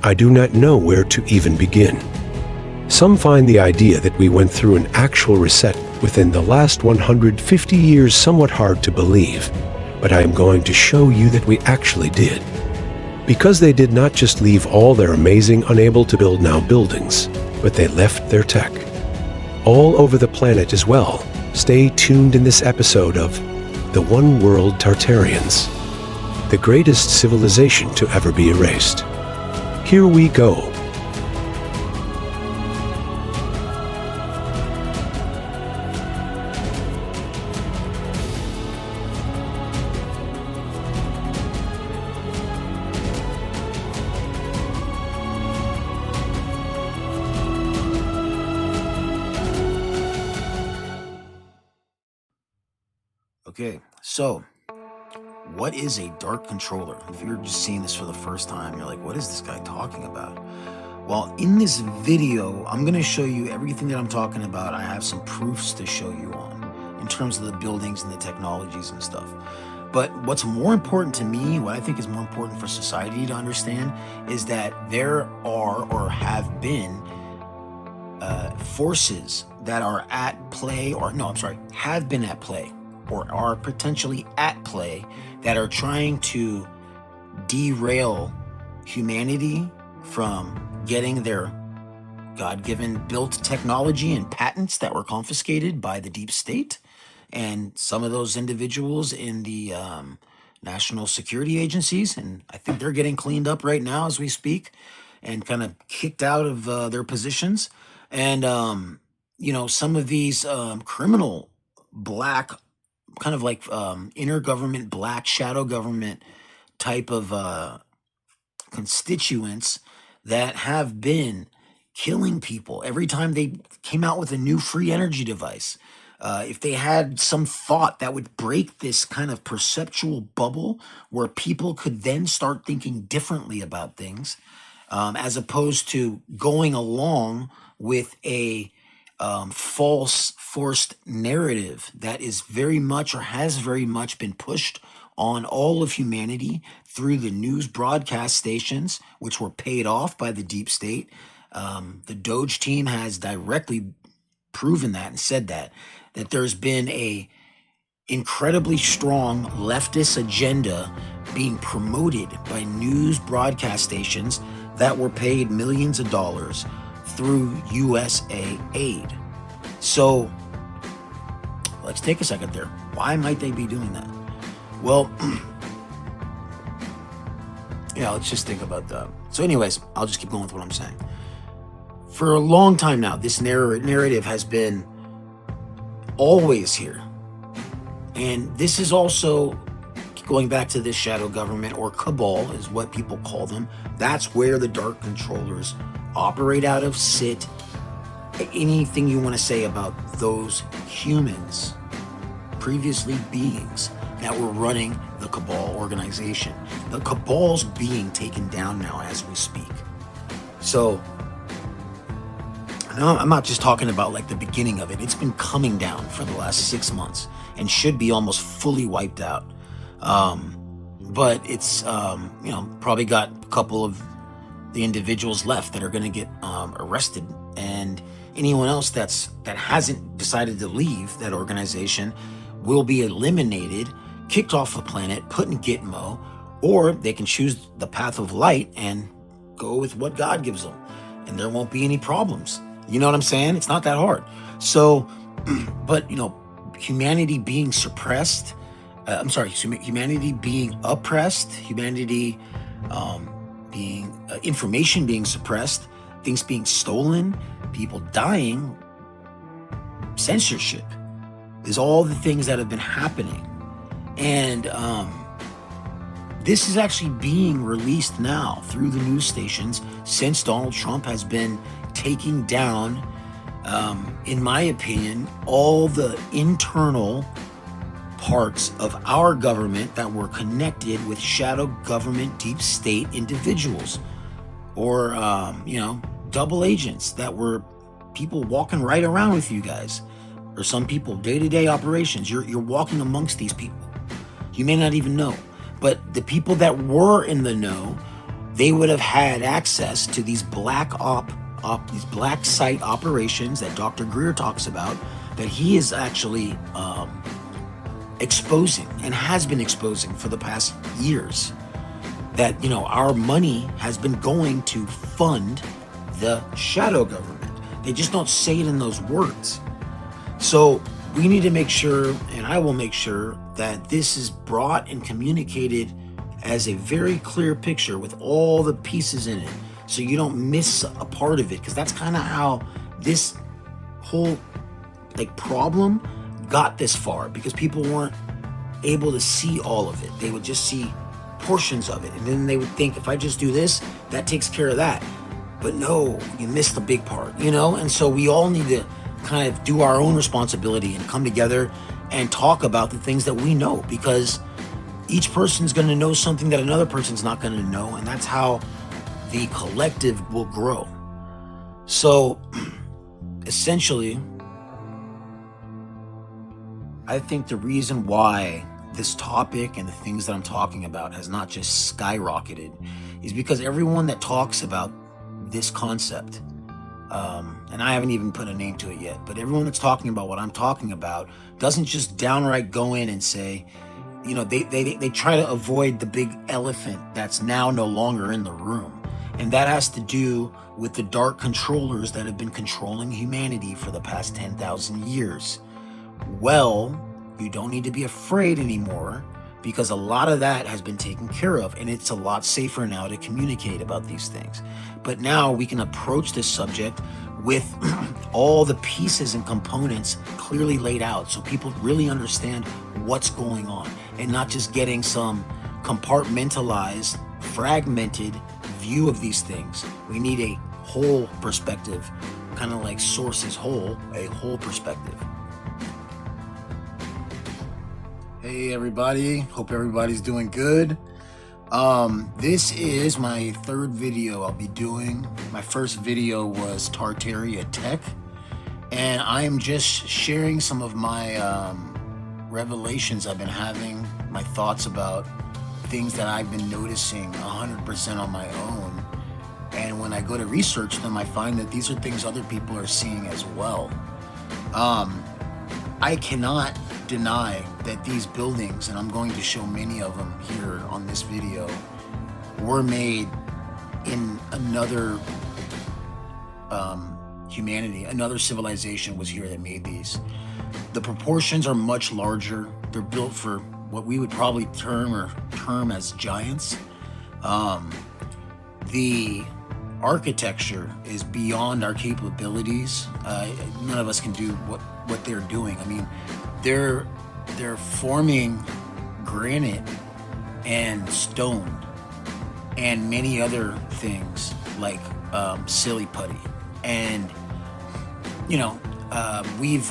I do not know where to even begin. Some find the idea that we went through an actual reset within the last 150 years somewhat hard to believe, but I am going to show you that we actually did. Because they did not just leave all their amazing, unable to build now buildings, but they left their tech. All over the planet as well. Stay tuned in this episode of the One World Tartarians, the greatest civilization to ever be erased. Here we go. Okay, so what is a dark controller? If you're just seeing this for the first time, you're like, what is this guy talking about? Well, in this video, I'm going to show you everything that I'm talking about. I have some proofs to show you on in terms of the buildings and the technologies and stuff. But what's more important to me, what I think is more important for society to understand, is that there are or have been forces that are at play, or no, I'm sorry, have been at play, or are potentially at play, that are trying to derail humanity from getting their God-given built technology and patents that were confiscated by the deep state. And some of those individuals in the national security agencies, and I think they're getting cleaned up right now as we speak and kind of kicked out of their positions. And, some of these criminal black kind of like intergovernment black shadow government type of constituents that have been killing people every time they came out with a new free energy device. If they had some thought that would break this kind of perceptual bubble where people could then start thinking differently about things, as opposed to going along with a false forced narrative that is very much or has very much been pushed on all of humanity through the news broadcast stations, which were paid off by the deep state. The Doge team has directly proven that and said that there's been a incredibly strong leftist agenda being promoted by news broadcast stations that were paid millions of dollars through USA aid. So let's take a second there. Why might they be doing that? Well, let's just think about that. So anyways, I'll just keep going with what I'm saying. For a long time now, this narrative has been always here. And this is also going back to this shadow government, or cabal is what people call them. That's where the dark controllers operate out of, sit. Anything you want to say about those humans, previously beings that were running the cabal organization. The cabal's being taken down now as we speak. So no, I'm not just talking about like the beginning of it. It's been coming down for the last 6 months and should be almost fully wiped out. But it's, probably got a couple of the individuals left that are going to get arrested, and anyone else that hasn't decided to leave that organization will be eliminated, kicked off the planet, put in Gitmo, or they can choose the path of light and go with what God gives them, and there won't be any problems. You know what I'm saying? It's not that hard. So, but humanity being suppressed, humanity being oppressed, humanity being information being suppressed, things being stolen, people dying, censorship is all the things that have been happening. And this is actually being released now through the news stations since Donald Trump has been taking down, in my opinion, all the internal parts of our government that were connected with shadow government deep state individuals, or double agents that were people walking right around with you guys, or some people day-to-day operations. You're walking amongst these people. You may not even know, but the people that were in the know they would have had access to these these black site operations that Dr. Greer talks about, that he is actually exposing and has been exposing for the past years. That, you know, our money has been going to fund the shadow government. They just don't say it in those words. So we need to make sure, and I will make sure, that this is brought and communicated as a very clear picture with all the pieces in it, so you don't miss a part of it, because that's kind of how this whole problem got this far, because people weren't able to see all of it. They would just see portions of it, and then they would think, if I just do this, that takes care of that. But no, you missed the big part, you know? And so we all need to kind of do our own responsibility and come together and talk about the things that we know, because each person's going to know something that another person's not going to know, and that's how the collective will grow. So essentially, I think the reason why this topic and the things that I'm talking about has not just skyrocketed is because everyone that talks about this concept, and I haven't even put a name to it yet, but everyone that's talking about what I'm talking about doesn't just downright go in and say, you know, they try to avoid the big elephant that's now no longer in the room. And that has to do with the dark controllers that have been controlling humanity for the past 10,000 years. Well, you don't need to be afraid anymore, because a lot of that has been taken care of, and it's a lot safer now to communicate about these things. But now we can approach this subject with all the pieces and components clearly laid out, so people really understand what's going on, and not just getting some compartmentalized, fragmented view of these things. We need a whole perspective, kind of like Source's whole, a whole perspective. Hey everybody, hope everybody's doing good. This is my third video I'll be doing. My first video was Tartaria Tech, and I am just sharing some of my revelations I've been having, my thoughts about things that I've been noticing 100% on my own. And when I go to research them, I find that these are things other people are seeing as well. I cannot deny that these buildings, and I'm going to show many of them here on this video, were made in another humanity. Another civilization was here that made these. The proportions are much larger. They're built for what we would probably term as giants. The architecture is beyond our capabilities. None of us can do what they're doing. I mean, they're forming granite and stone and many other things like silly putty. And you know, we've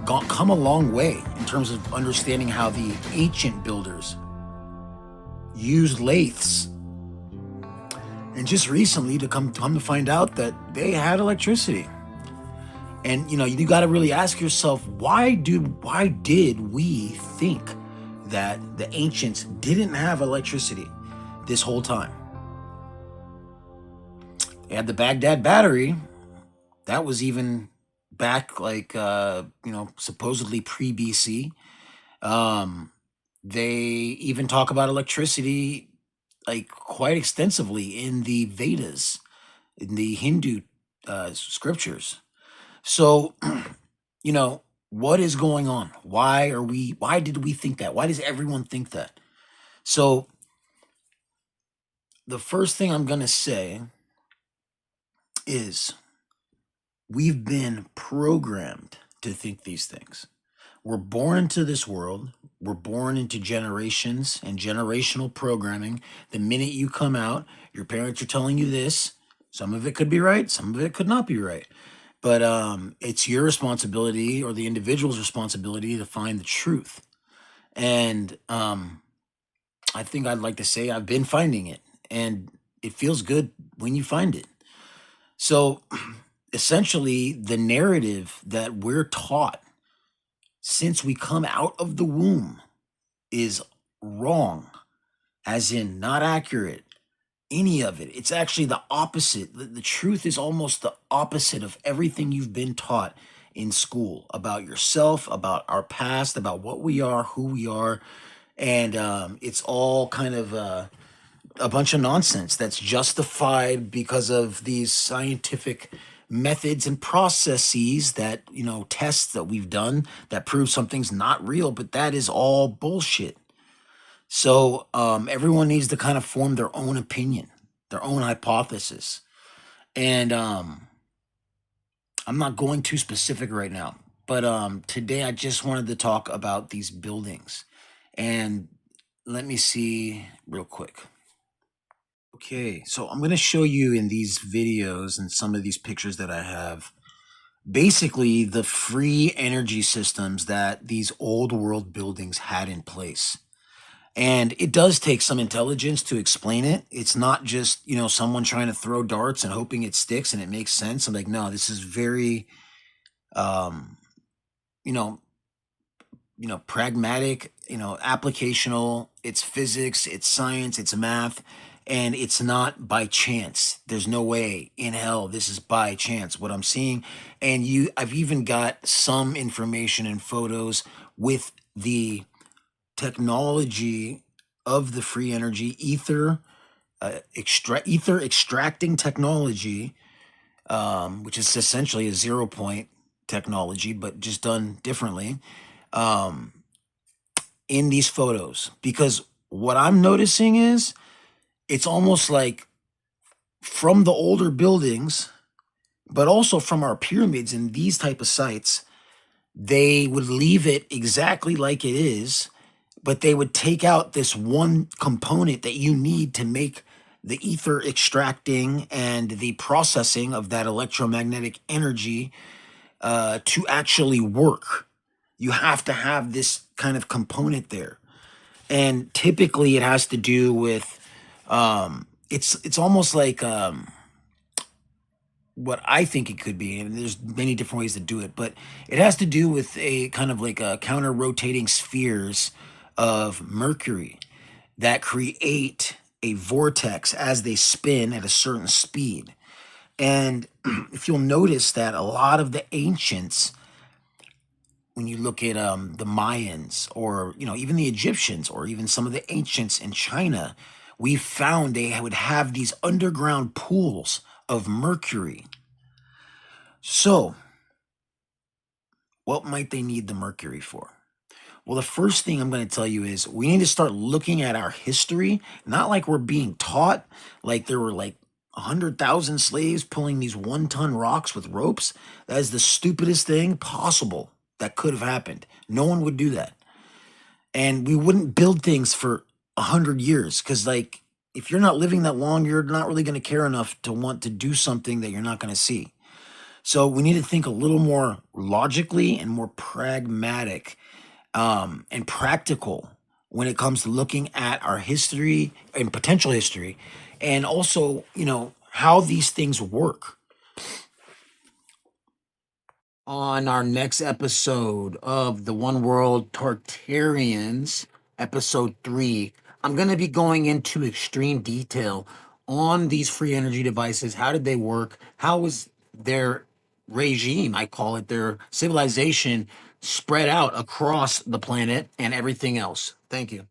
come a long way in terms of understanding how the ancient builders used lathes. And just recently to come to find out that they had electricity. And you know, you got to really ask yourself, why did we think that the ancients didn't have electricity this whole time? They had the Baghdad battery. That was even back like you know, supposedly pre-BC. They even talk about electricity like quite extensively in the Vedas, in the Hindu scriptures. So, you know, what is going on? Why did we think that? Why does everyone think that? So the first thing I'm going to say is we've been programmed to think these things. We're born into this world. We're born into generations and generational programming. The minute you come out, your parents are telling you this. Some of it could be right. Some of it could not be right. But it's your responsibility, or the individual's responsibility, to find the truth. And I think I'd like to say I've been finding it. And it feels good when you find it. So essentially, the narrative that we're taught since we come out of the womb is wrong, as in not accurate. any of it. It's actually the opposite. The truth is almost the opposite of everything you've been taught in school about yourself, about our past, about what we are, who we are. And it's all kind of a bunch of nonsense that's justified because of these scientific methods and processes that, tests that we've done that prove something's not real, but that is all bullshit. So everyone needs to kind of form their own opinion, their own hypothesis. And I'm not going too specific right now, but today I just wanted to talk about these buildings. And let me see real quick. Okay, so I'm going to show you in these videos and some of these pictures that I have, basically the free energy systems that these old world buildings had in place. And it does take some intelligence to explain it. It's not just, someone trying to throw darts and hoping it sticks and it makes sense. I'm like, no, this is very, you know, pragmatic, applicational. It's physics, it's science, it's math, and it's not by chance. There's no way in hell this is by chance what I'm seeing. And I've even got some information and photos with the technology of the free energy ether extracting technology, which is essentially a 0 point technology, but just done differently, in these photos. Because what I'm noticing is it's almost like from the older buildings, but also from our pyramids and these type of sites, they would leave it exactly like it is, but they would take out this one component that you need to make the ether extracting and the processing of that electromagnetic energy to actually work. You have to have this kind of component there. And typically it has to do with, it's almost like what I think it could be, and there's many different ways to do it, but it has to do with a kind of like a counter rotating spheres of Mercury that create a vortex as they spin at a certain speed. And if you'll notice that a lot of the ancients, when you look at the Mayans or even the Egyptians or even some of the ancients in China, we found they would have these underground pools of mercury. So what might they need the mercury for? Well, the first thing I'm going to tell you is we need to start looking at our history, not like we're being taught, like there were like 100,000 slaves pulling these 1-ton rocks with ropes. That is the stupidest thing possible that could have happened. No one would do that. And we wouldn't build things for 100 years because, like, if you're not living that long, you're not really going to care enough to want to do something that you're not going to see. So we need to think a little more logically and more pragmatic and practical when it comes to looking at our history and potential history, and also, how these things work. On our next episode of the One World Tartarians, episode 3, I'm going to be going into extreme detail on these free energy devices. How did they work? How was their regime, I call it, their civilization, spread out across the planet and everything else? Thank you.